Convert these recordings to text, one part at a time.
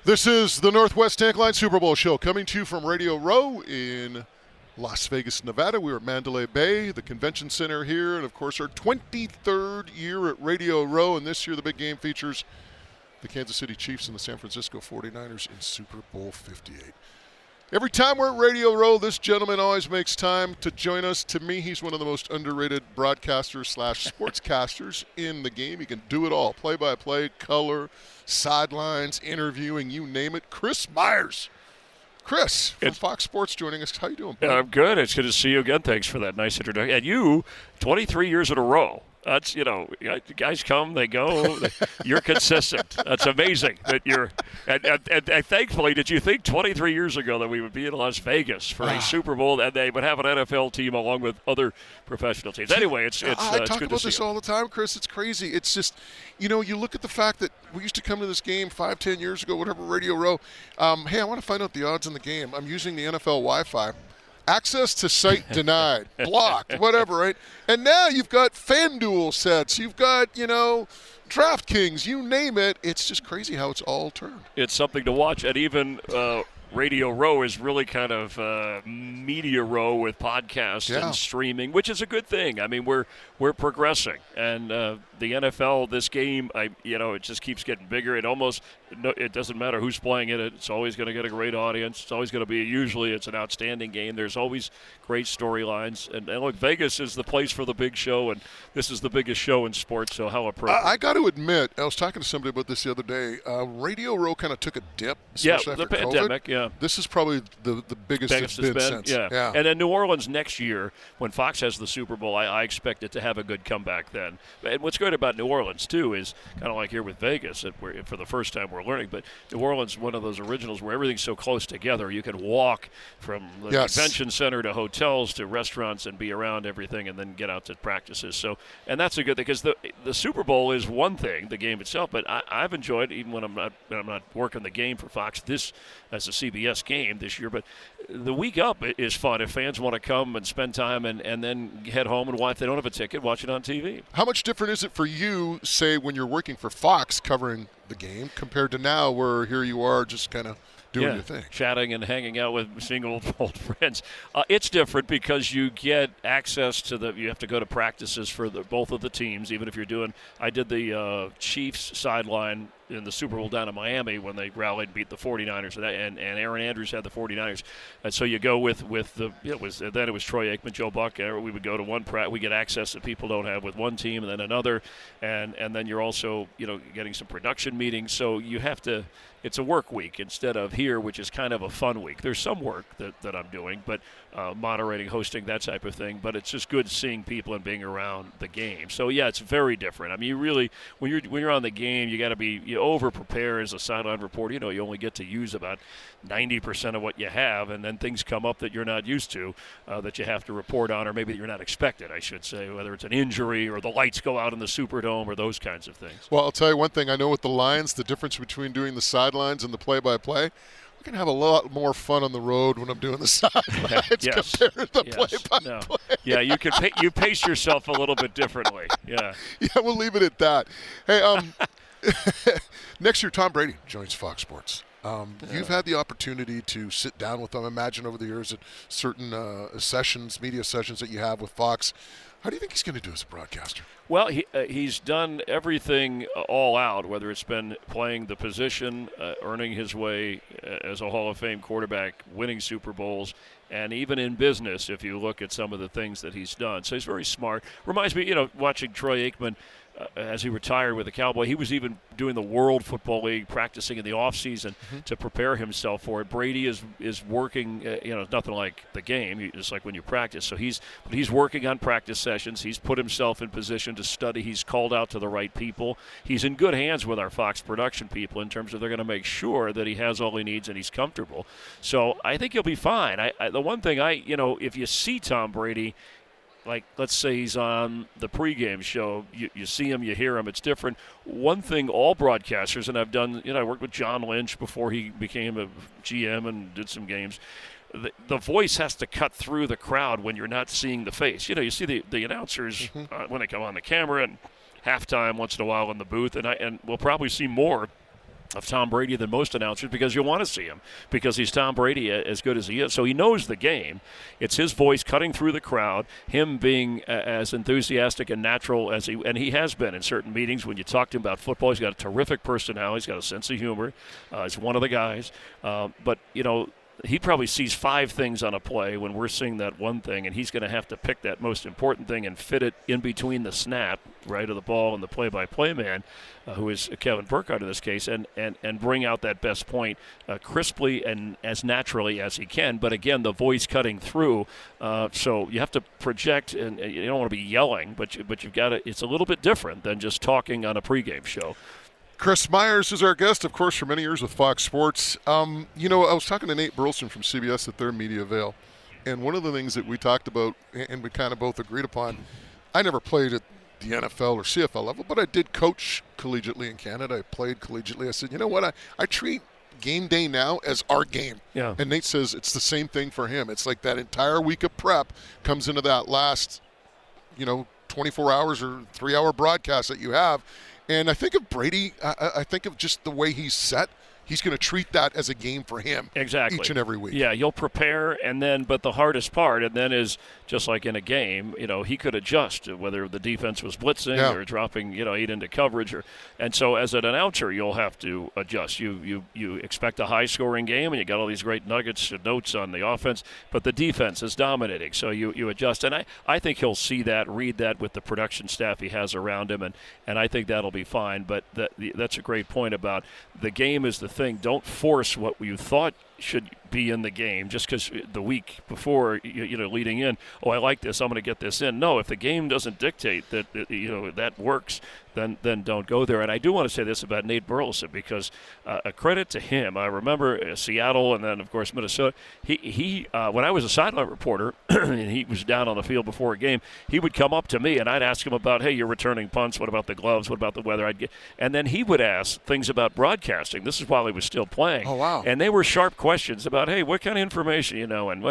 This is the Northwest Tank Line Super Bowl show coming to you from Radio Row in Las Vegas, Nevada. We're at Mandalay Bay, the convention center here, and of course our 23rd year at Radio Row. And this year the big game features the Kansas City Chiefs and the San Francisco 49ers in Super Bowl 58. Every time we're at Radio Row, this gentleman always makes time to join us. To me, he's one of the most underrated broadcasters / sportscasters in the game. He can do it all, play-by-play, color, sidelines, interviewing, you name it. Chris Myers. Chris from Fox Sports joining us. How you doing, buddy? I'm good. It's good to see you again. Thanks for that nice introduction. And you, 23 years in a row. That's, guys come, they go. You're consistent. That's amazing that you're. And thankfully, did you think 23 years ago that we would be in Las Vegas for a Super Bowl and they would have an NFL team along with other professional teams? Anyway, it's good to see you. I talk about this all the time, Chris. It's crazy. It's just, you look at the fact that we used to come to this game 5-10 years ago, whatever, Radio Row. Hey, I want to find out the odds in the game. I'm using the NFL Wi-Fi. Access to site denied, blocked, whatever, right? And now you've got FanDuel sets. You've got, DraftKings, you name it. It's just crazy how it's all turned. It's something to watch. And even Radio Row is really kind of media row with podcasts and streaming, which is a good thing. I mean, we're progressing. And the NFL, this game, it just keeps getting bigger. It doesn't matter who's playing it. It's always going to get a great audience. It's always going to be, usually it's an outstanding game. There's always great storylines. And look, Vegas is the place for the big show, and this is the biggest show in sports, so how appropriate. I got to admit, I was talking to somebody about this the other day. Radio Row kind of took a dip, especially after the pandemic, COVID. This is probably the biggest it's been since. Yeah. And then New Orleans next year, when Fox has the Super Bowl, I expect it to have a good comeback then. And what's good about New Orleans, too, is kind of like here with Vegas, that for the first time we're learning, but New Orleans is one of those originals where everything's so close together. You can walk from the convention center to hotels to restaurants and be around everything and then get out to practices. So, and that's a good thing, because the Super Bowl is one thing, the game itself, but I've enjoyed, even when I'm not working the game for Fox, this as a CBS game this year, but the week up is fun if fans want to come and spend time and then head home and watch. If they don't have a ticket, watch it on TV. How much different is it for you, say, when you're working for Fox covering the game compared to now where here you are just kind of doing your thing? Chatting and hanging out with single old friends. It's different because you get access to you have to go to practices for both of the teams, even if you're doing, I did the Chiefs sideline in the Super Bowl down in Miami when they rallied and beat the 49ers, and Aaron Andrews had the 49ers. And so you go with then it was Troy Aikman, Joe Buck. We would go to one we get access that people don't have with one team and then another, and then you're also getting some production meetings. So you have to. It's a work week instead of here, which is kind of a fun week. There's some work that I'm doing, but moderating, hosting, that type of thing. But it's just good seeing people and being around the game. So yeah, it's very different. I mean, you really when you're on the game, you got to be over prepare as a sideline reporter. You only get to use about 90% of what you have, and then things come up that you're not used to that you have to report on, or maybe that you're not expected, I should say, whether it's an injury or the lights go out in the Superdome or those kinds of things. Well, I'll tell you one thing. I know with the Lions, the difference between doing the sidelines and the play-by-play, we can have a lot more fun on the road when I'm doing the sidelines compared to the play-by-play. No. Yeah, you pace yourself a little bit differently. Yeah. Yeah, we'll leave it at that. Hey, next year Tom Brady joins Fox Sports. You've had the opportunity to sit down with them, imagine over the years at certain media sessions that you have with Fox. How do you think he's going to do as a broadcaster? Well, he's done everything all out, whether it's been playing the position, earning his way as a Hall of Fame quarterback, winning Super Bowls, and even in business, if you look at some of the things that he's done. So he's very smart. Reminds me, watching Troy Aikman as he retired with the Cowboy, he was even doing the World Football League, practicing in the offseason to prepare himself for it. Brady is working, nothing like the game, just like when you practice. So he's working on practice sessions. He's put himself in position to study. He's called out to the right people. He's in good hands with our Fox production people in terms of they're going to make sure that he has all he needs and he's comfortable. So I think he'll be fine. The one thing if you see Tom Brady, like, let's say he's on the pregame show, you see him, you hear him, it's different. One thing all broadcasters, and I've done, I worked with John Lynch before he became a GM and did some games, the voice has to cut through the crowd when you're not seeing the face. You see the announcers when they come on the camera and halftime once in a while in the booth, and we'll probably see more of Tom Brady than most announcers, because you want to see him, because he's Tom Brady as good as he is. So he knows the game. It's his voice cutting through the crowd, him being as enthusiastic and natural as he has been in certain meetings. When you talk to him about football, he's got a terrific personality. He's got a sense of humor. He's one of the guys. But, he probably sees 5 things on a play when we're seeing that one thing, and he's going to have to pick that most important thing and fit it in between the snap, right, of the ball and the play-by-play man, who is Kevin Burkhardt in this case, and bring out that best point crisply and as naturally as he can. But again, the voice cutting through, so you have to project, and you don't want to be yelling, but you've got to. It's a little bit different than just talking on a pregame show. Chris Myers is our guest, of course, for many years with Fox Sports. I was talking to Nate Burleson from CBS at their Media Avail, and one of the things that we talked about and we kind of both agreed upon, I never played at the NFL or CFL level, but I did coach collegiately in Canada. I played collegiately. I said, you know what, I treat game day now as our game. Yeah. And Nate says it's the same thing for him. It's like that entire week of prep comes into that last, 24 hours or 3-hour broadcast that you have. And I think of Brady, I think of just the way he's set. He's going to treat that as a game for him exactly. each and every week. Yeah, you'll prepare, but the hardest part, and then is just like in a game, he could adjust whether the defense was blitzing or dropping, 8 into coverage. And so as an announcer, you'll have to adjust. You expect a high-scoring game, and you got all these great nuggets and notes on the offense, but the defense is dominating, so you adjust. And I think he'll see that, read that with the production staff he has around him, and I think that'll be fine. But that's a great point about the game is the thing. Don't force what you thought should be in the game just because the week before, leading in, I like this, I'm going to get this in. No, if the game doesn't dictate that, that works, then don't go there. And I do want to say this about Nate Burleson, because a credit to him. I remember Seattle and then, of course, Minnesota. He when I was a sideline reporter and he was down on the field before a game, he would come up to me and I'd ask him about, hey, you're returning punts. What about the gloves? What about the weather? And then he would ask things about broadcasting. This is while he was still playing. Oh, wow. And they were sharp questions about, hey, what kind of information, and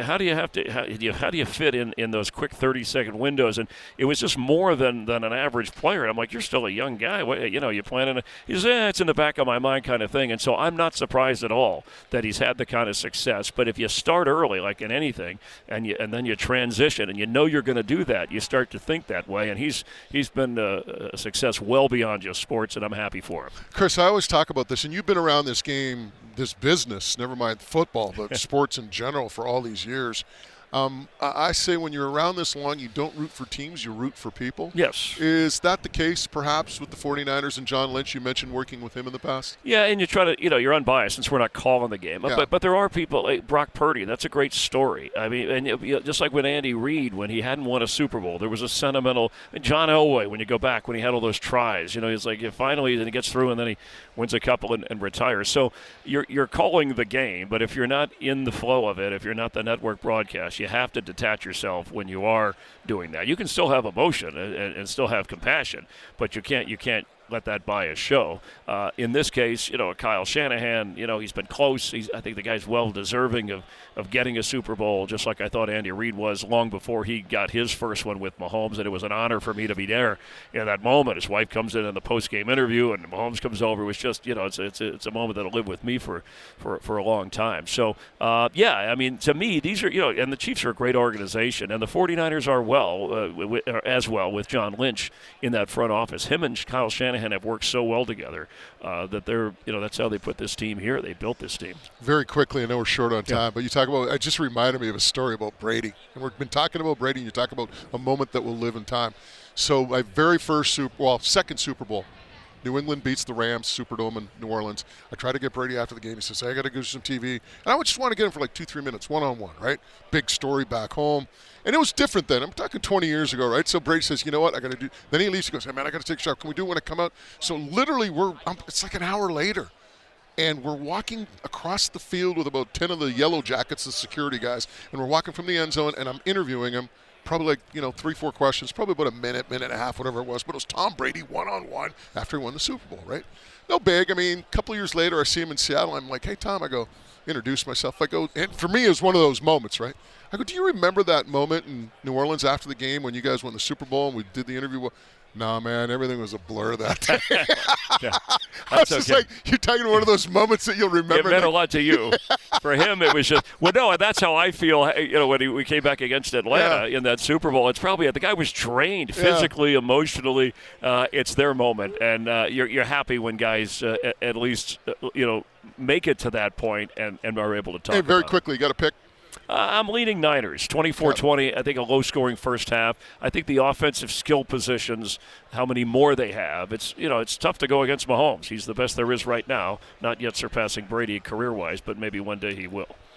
how do you fit in those quick 30-second windows? And it was just more than an average player. And I'm like, you're still a young guy. What, you planning? He says, it's in the back of my mind, kind of thing. And so I'm not surprised at all that he's had the kind of success. But if you start early, like in anything, and then you transition, and you're going to do that, you start to think that way. And he's been a success well beyond just sports, and I'm happy for him. Chris, I always talk about this, and you've been around this game, this business, never mind football, but sports in general for all these years. I say when you're around this long, you don't root for teams, you root for people. Yes. Is that the case perhaps with the 49ers and John Lynch? You mentioned working with him in the past. Yeah, and you try to, you're unbiased since we're not calling the game. Yeah. But there are people, like Brock Purdy, that's a great story. I mean, and just like with Andy Reid, when he hadn't won a Super Bowl, there was a sentimental, John Elway, when you go back, when he had all those tries, he's like, finally, then he gets through and then he wins a couple and retires. So you're calling the game, but if you're not in the flow of it, if you're not the network broadcast, you have to detach yourself when you are doing that. You can still have emotion and still have compassion, but you can't let that bias show. In this case, Kyle Shanahan, he's been close. I think the guy's well deserving of getting a Super Bowl, just like I thought Andy Reid was long before he got his first one with Mahomes, and it was an honor for me to be there in that moment. His wife comes in the post-game interview, and Mahomes comes over. It was just, it's a moment that'll live with me for a long time. So, I mean, to me, these are, and the Chiefs are a great organization, and the 49ers are as well with John Lynch in that front office. Him and Kyle Shanahan have worked so well together that they're, that's how they put this team here. They built this team. Very quickly, I know we're short on time, but you talk about, it just reminded me of a story about Brady. And we've been talking about Brady, and you talk about a moment that will live in time. So my very first second Super Bowl, New England beats the Rams, Superdome in New Orleans. I try to get Brady after the game. He says, hey, I got to go to some TV. And I just want to get him for like 2-3 minutes, one-on-one, right? Big story back home. And it was different then. I'm talking 20 years ago, right? So Brady says, you know what, I got to do. Then he leaves. He goes, hey, man, I got to take a shower. Can we do it when I come out? So literally, it's like an hour later. And we're walking across the field with about 10 of the Yellow Jackets, the security guys. And we're walking from the end zone, and I'm interviewing him. Probably 3-4 questions, probably about a minute and a half, whatever it was. But it was Tom Brady one-on-one after he won the Super Bowl, right? No big. I mean, a couple of years later, I see him in Seattle. I'm like, hey, Tom, I go, introduce myself. I go, and for me, it was one of those moments, right? I go, do you remember that moment in New Orleans after the game when you guys won the Super Bowl and we did the interview? No, man, everything was a blur that day. Yeah, I was that's just okay. like, you're talking one of those moments that you'll remember. It meant a lot to you. For him, it was just, well, no, and that's how I feel, when we came back against Atlanta in that Super Bowl. It's probably, the guy was drained physically, emotionally. It's their moment, and you're happy when guys at least, make it to that point and are able to talk Hey, very about quickly, you got to pick. I'm leaning Niners, 24-20. I think a low-scoring first half. I think the offensive skill positions, how many more they have. It's tough to go against Mahomes. He's the best there is right now. Not yet surpassing Brady career-wise, but maybe one day he will.